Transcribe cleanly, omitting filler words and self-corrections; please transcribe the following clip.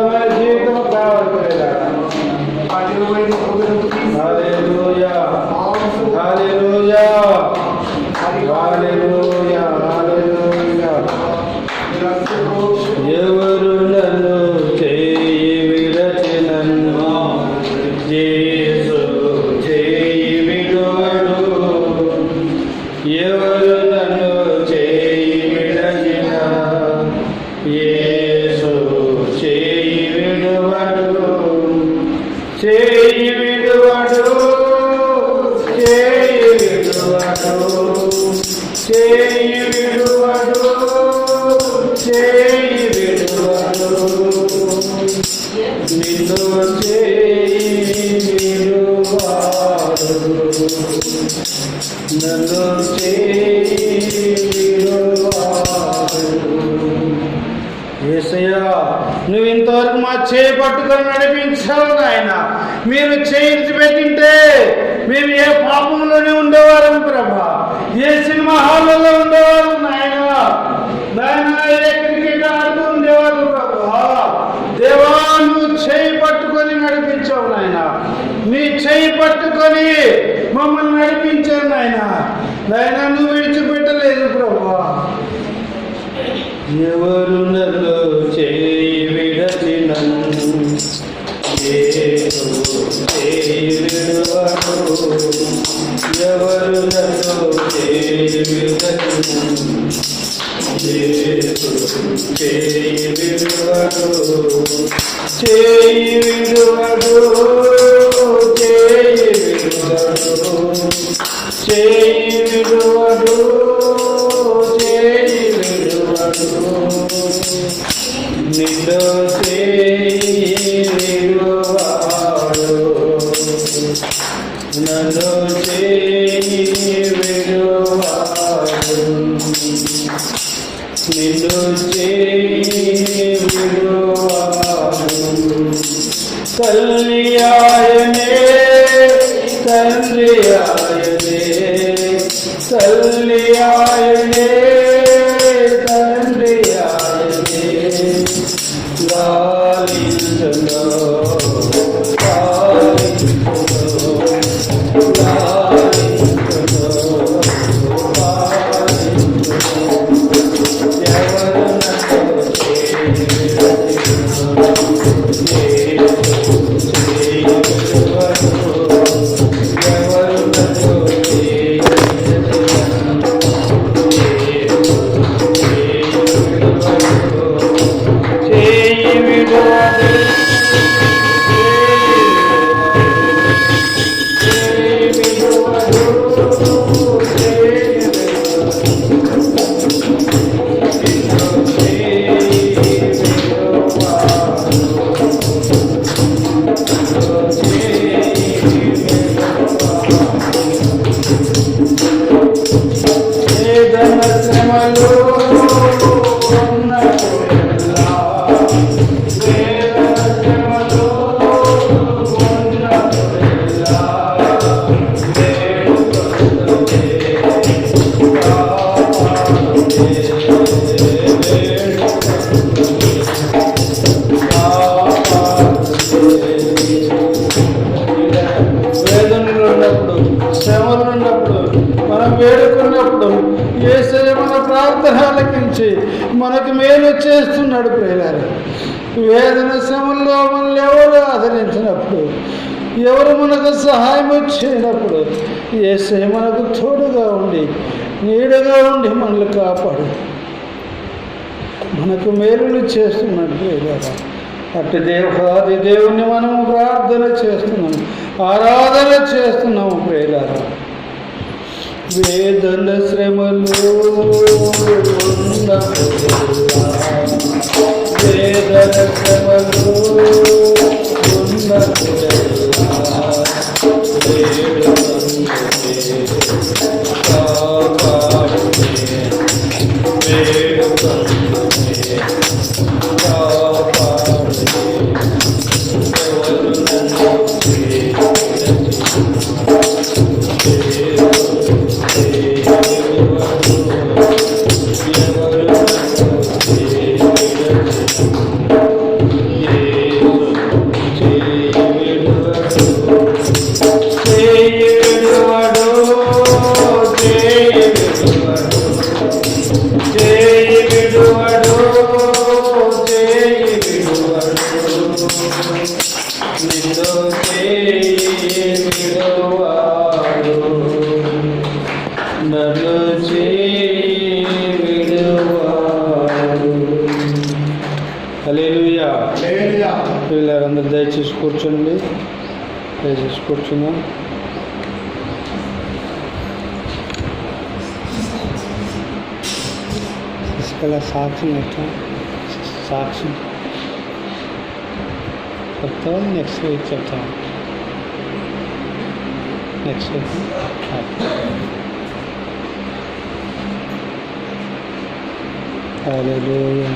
ఆనందమైన జీవితం కావాలి ప్రియులారా. హల్లెలూయా హల్లెలూయా హల్లెలూయా హల్లెలూయా. ఎవరు నన్ను చేయి విరచినను యేసు చేయి విడువడు. ఎవరు నన్ను చేయి విడచిన యేసు చేయి విడువడు. చేయి విడువడు చేయి విడువడు చేయి విడువడు చేయి విడువడు. నిన్ను చేయి విడువాడు నన్ను చేయి విడువాడు. యేసయ్యా, నువ్వు ఇంతవరకు మా చేయి పట్టుకొని నడిపించావు నాయన. మీరు చేయించి పెట్టింటే మేము ఏ పాపంలోనే ఉండేవారం ప్రభా, ఏ సినిమా హాల్లో ఉండేవారు నాయన. నాయన ఏ క్రికెట్ ఆడుతూ ఉండేవారు ప్రభా. దేవా, నువ్వు చేయి పట్టుకొని నడిపించావు నాయన. నీ చేయి పట్టుకొని మమ్మల్ని నడిపించావు నాయన. నాయన నువ్వు విడిచిపెట్టలేదు ప్రభా. ఎవరు నన్ను చేయి విడచినను యేసు చేయి విడువడు. ఎవరు నన్ను చేయి విడచినను యేసు చేయి విడువడు. చేయి విడువడు చేయి విడువడు చేయి విడువడు చేయి విడువడు. నిన్ను చేయి విడువాడు నన్ను చేయి విడువాడు. నిన్ను చేయి విడువాడు. తల్లి ఆయనే తండ్రి ఆయనే తల్లి ఆయనే తండ్రి ఆయనే. లాలించును లాలించును లాలించును లాలించును. ఎవరు నన్ను చేయి విడచినను యేసు చేయి విడువడు. ఎవరు నన్ను చేయి విడచినను యేసు చేయి విడువడు. చేయి విడువడు చేయి విడువడు చేయి శ్రమలు ఉన్నప్పుడు మనం వేడుకున్నప్పుడు యేసయ్య మన ప్రార్థన ఆలకించి మనకు మేలు చేస్తున్నాడు ప్రియులారా. వేదన శ్రమల్లో మనల్ని ఎవరు ఆదరించినప్పుడు, ఎవరు మనకు సహాయం చేయనప్పుడు యేసయ్య మనకు తోడుగా ఉండి నీడగా ఉండి మనల్ని కాపాడు మనకు మేలులు చేస్తున్నాడు ప్రియులారా. అట్టి దేవాది దేవుణ్ణి మనము ప్రార్థన చేస్తున్నాము, ఆరాధన చేస్తున్నాము ప్రియులారా. వేదన శ్రమలు ఉన్నప్పుడెల్లా వేదన శ్రమలు ఉన్నప్పుడెల్లా వేడుకొందునే కాపాడునే వేడుకొందునే కాపాడునే. ఎవరు నన్ను Yeah. నిన్ను చేయి విడువాడు, నన్ను చేయి విడువాడు. హల్లెలూయా. వీళ్ళందరూ దయచేసి కూర్చోండి, దయచేసి కూర్చున్నాం. इसका साक्षी नहीं साक्षी చెప్తా నెక్స్ట్ వీక్ చెప్తాను. నెక్స్ట్ వీక్ హల్లెలూయా.